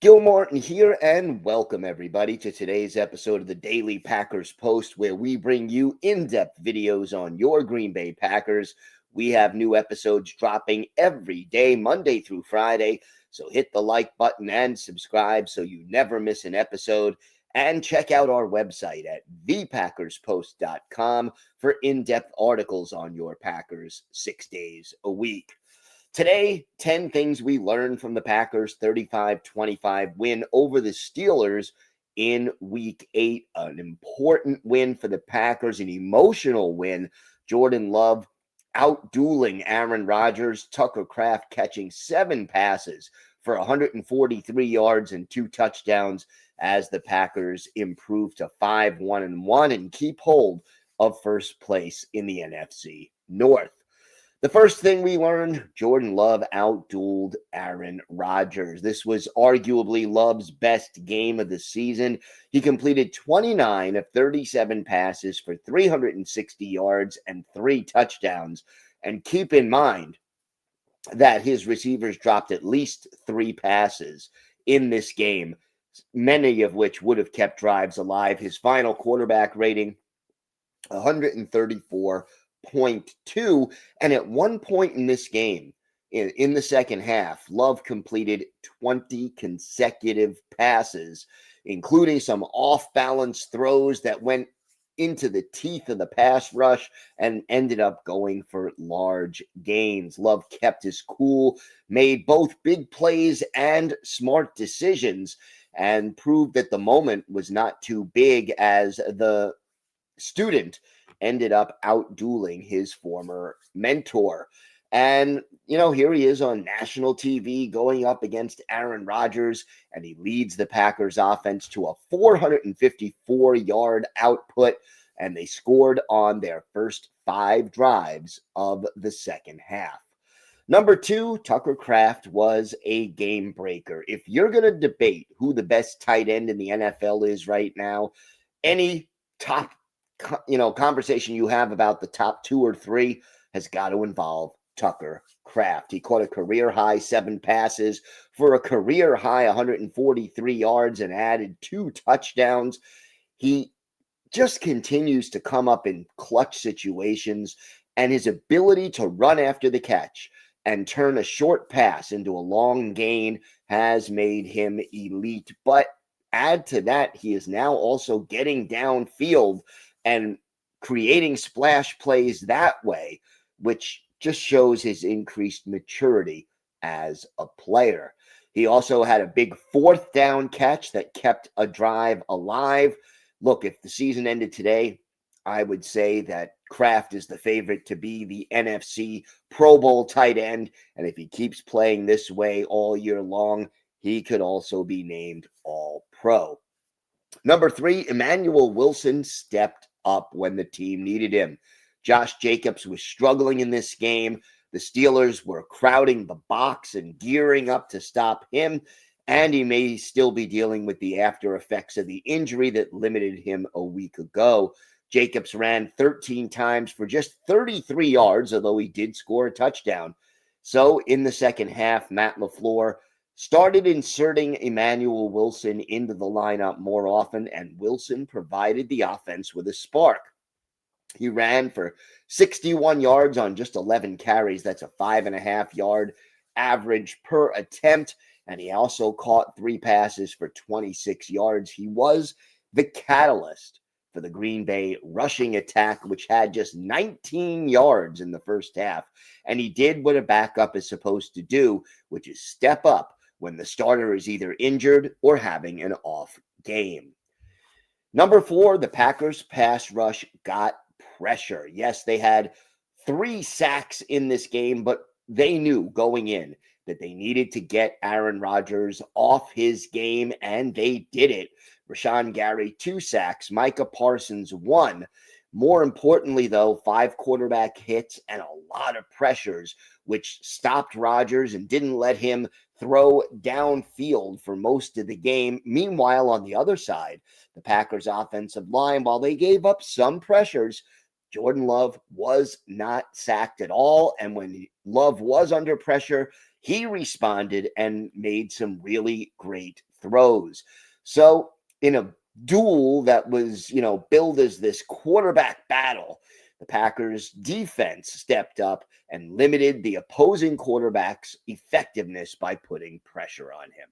Gil Martin here, and welcome everybody to today's episode of the Daily Packers Post, where we bring you in-depth videos on your Green Bay Packers. We have new episodes dropping every day, Monday through Friday, so hit the like button and subscribe so you never miss an episode. And check out our website at thepackerspost.com for in-depth articles on your Packers 6 days a week. Today, 10 things we learned from the Packers' 35-25 win over the Steelers in Week 8. An important win for the Packers, an emotional win. Jordan Love outdueling Aaron Rodgers. Tucker Kraft catching 7 passes for 143 yards and 2 touchdowns as the Packers improve to 5-1-1 and keep hold of first place in the NFC North. The first thing we learned, Jordan Love outdueled Aaron Rodgers. This was arguably Love's best game of the season. He completed 29 of 37 passes for 360 yards and 3 touchdowns. And keep in mind that his receivers dropped at least 3 passes in this game, many of which would have kept drives alive. His final quarterback rating, 134.2. And at one point in this game, in the second half, Love completed 20 consecutive passes, including some off-balance throws that went into the teeth of the pass rush and ended up going for large gains. Love kept his cool, made both big plays and smart decisions, and proved that the moment was not too big as the student ended up outdueling his former mentor. And, here he is on national TV going up against Aaron Rodgers, and he leads the Packers offense to a 454-yard output, and they scored on their first 5 drives of the second half. Number 2, Tucker Kraft was a game breaker. If you're going to debate who the best tight end in the NFL is right now, any top conversation you have about the top 2 or 3 has got to involve Tucker Kraft. He caught a career high 7 passes for a career high 143 yards and added 2 touchdowns. He just continues to come up in clutch situations, and his ability to run after the catch and turn a short pass into a long gain has made him elite. But add to that, he is now also getting downfield and creating splash plays that way, which just shows his increased maturity as a player. He also had a big 4th down catch that kept a drive alive. Look, if the season ended today, I would say that Kraft is the favorite to be the NFC Pro Bowl tight end. And if he keeps playing this way all year long, he could also be named All-Pro. Number 3, Emanuel Wilson stepped up when the team needed him. Josh Jacobs was struggling in this game. The Steelers were crowding the box and gearing up to stop him, and he may still be dealing with the after effects of the injury that limited him a week ago. Jacobs ran 13 times for just 33 yards, although he did score a touchdown. So in the second half, Matt LaFleur started inserting Emanuel Wilson into the lineup more often, and Wilson provided the offense with a spark. He ran for 61 yards on just 11 carries. That's a 5.5-yard average per attempt, and he also caught 3 passes for 26 yards. He was the catalyst for the Green Bay rushing attack, which had just 19 yards in the first half, and he did what a backup is supposed to do, which is step up when the starter is either injured or having an off game. Number 4, the Packers pass rush got pressure. Yes, they had 3 sacks in this game, but they knew going in that they needed to get Aaron Rodgers off his game, and they did it. Rashawn Gary, 2 sacks, Micah Parsons, 1. More importantly, though, 5 quarterback hits and a lot of pressures, which stopped Rodgers and didn't let him throw downfield for most of the game. Meanwhile, on the other side, the Packers' offensive line, while they gave up some pressures, Jordan Love was not sacked at all. And when Love was under pressure, he responded and made some really great throws. So, in a duel that was, billed as this quarterback battle, the Packers defense stepped up and limited the opposing quarterback's effectiveness by putting pressure on him.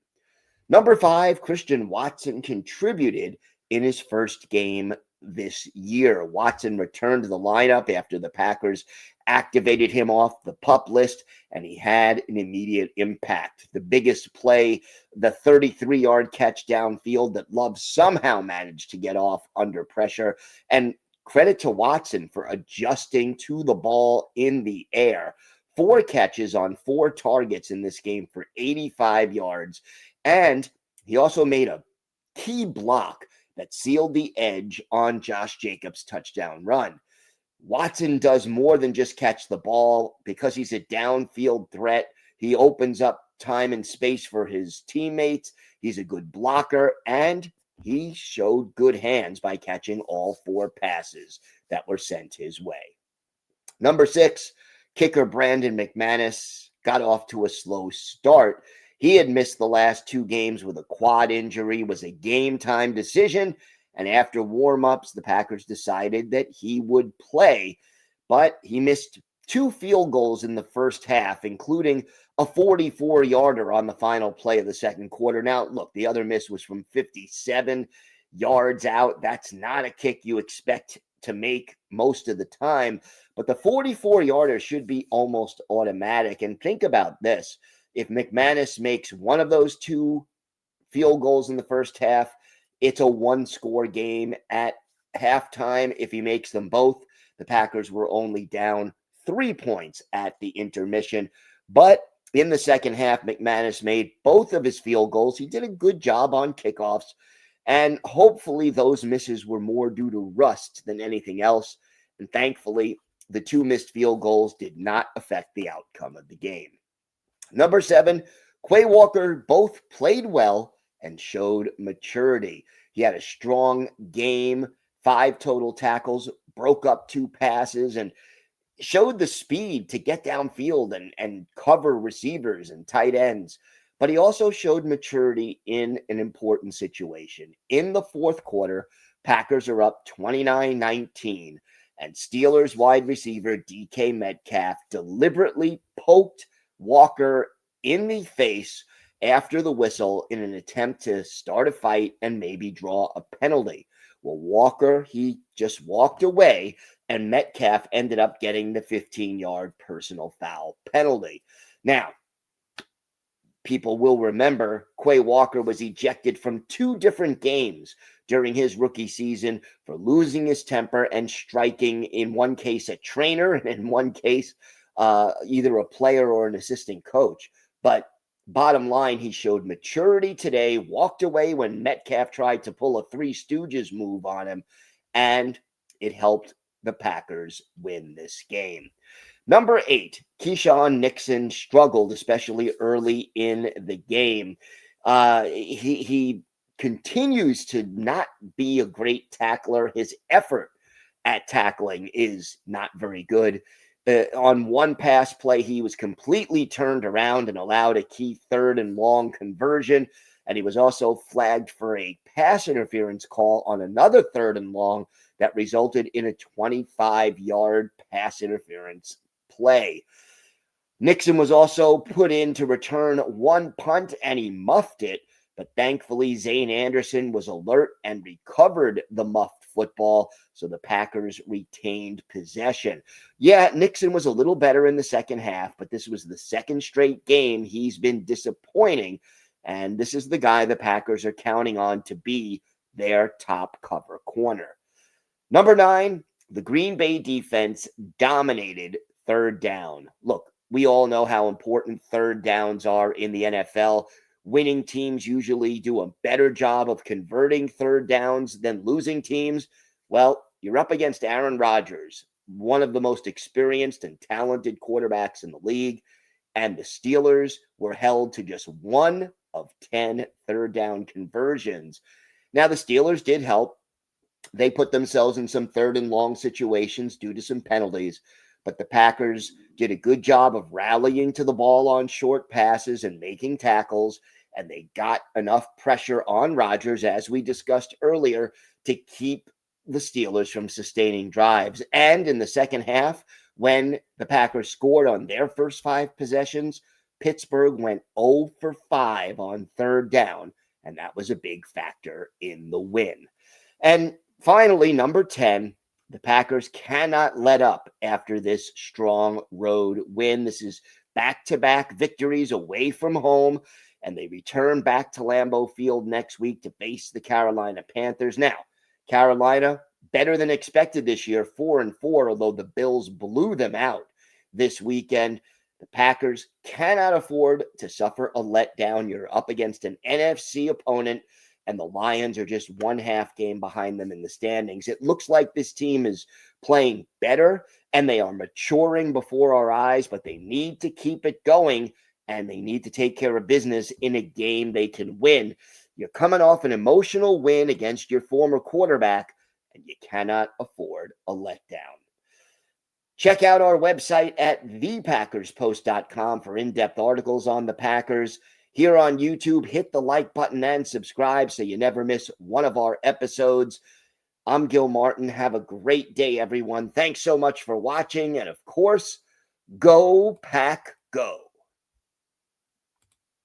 Number 5, Christian Watson contributed in his first game this year. Watson returned to the lineup after the Packers activated him off the PUP list, and he had an immediate impact. The biggest play, the 33-yard catch downfield that Love somehow managed to get off under pressure. And credit to Watson for adjusting to the ball in the air. 4 catches on 4 targets in this game for 85 yards. And he also made a key block that sealed the edge on Josh Jacobs' touchdown run. Watson does more than just catch the ball. Because he's a downfield threat, he opens up time and space for his teammates. He's a good blocker, and he showed good hands by catching all 4 passes that were sent his way. Number 6, kicker Brandon McManus got off to a slow start. He had missed the last 2 games with a quad injury. It was a game-time decision, and after warm-ups, the Packers decided that he would play, but he missed 2 field goals in the first half, including a 44-yarder on the final play of the second quarter. Now, look, the other miss was from 57 yards out. That's not a kick you expect to make most of the time, but the 44-yarder should be almost automatic. And think about this. If McManus makes one of those 2 field goals in the first half, it's a 1-score game at halftime. If he makes them both, the Packers were only down 3 points at the intermission. But in the second half, McManus made both of his field goals. He did a good job on kickoffs, and hopefully those misses were more due to rust than anything else. And thankfully, the 2 missed field goals did not affect the outcome of the game. Number 7, Quay Walker both played well and showed maturity. He had a strong game, 5 total tackles, broke up 2 passes, and showed the speed to get downfield and cover receivers and tight ends. But he also showed maturity in an important situation. In the fourth quarter, Packers are up 29-19, and Steelers wide receiver DK Metcalf deliberately poked Walker in the face after the whistle in an attempt to start a fight and maybe draw a penalty. Well, Walker, he just walked away, and Metcalf ended up getting the 15-yard personal foul penalty. Now, people will remember Quay Walker was ejected from 2 different games during his rookie season for losing his temper and striking, in one case, a trainer, and in one case, either a player or an assistant coach. But bottom line, he showed maturity today, walked away when Metcalf tried to pull a Three Stooges move on him, and it helped the Packers win this game. Number 8, Keyshawn Nixon struggled, especially early in the game. He continues to not be a great tackler. His effort at tackling is not very good. On one pass play, he was completely turned around and allowed a key 3rd and long conversion. And he was also flagged for a pass interference call on another 3rd and long that resulted in a 25-yard pass interference play. Nixon was also put in to return 1 punt, and he muffed it. But thankfully, Zane Anderson was alert and recovered the muffed football, so the Packers retained possession. Yeah, Nixon was a little better in the second half, but this was the 2nd straight game he's been disappointing, and this is the guy the Packers are counting on to be their top cover corner. Number 9, the Green Bay defense dominated 3rd down. Look, we all know how important 3rd downs are in the NFL. Winning teams usually do a better job of converting 3rd downs than losing teams. Well, you're up against Aaron Rodgers, one of the most experienced and talented quarterbacks in the league, and the Steelers were held to just 1 of 10 3rd down conversions. Now, the Steelers did help They put themselves in some third and long situations due to some penalties, but the Packers did a good job of rallying to the ball on short passes and making tackles, and they got enough pressure on Rodgers, as we discussed earlier, to keep the Steelers from sustaining drives. And in the second half, when the Packers scored on their first 5 possessions, Pittsburgh went 0 for 5 on third down, and that was a big factor in the win. And finally, number 10, the Packers cannot let up after this strong road win. This is back-to-back victories away from home, and they return back to Lambeau Field next week to face the Carolina Panthers. Now, Carolina, better than expected this year, 4-4, although the Bills blew them out this weekend. The Packers cannot afford to suffer a letdown. You're up against an NFC opponent, and the Lions are just 1/2 game behind them in the standings. It looks like this team is playing better, and they are maturing before our eyes, but they need to keep it going, and they need to take care of business in a game they can win. You're coming off an emotional win against your former quarterback, and you cannot afford a letdown. Check out our website at thepackerspost.com for in-depth articles on the Packers. Here on YouTube, hit the like button and subscribe so you never miss one of our episodes. I'm Gil Martin. Have a great day, everyone. Thanks so much for watching. And of course, go Pack Go.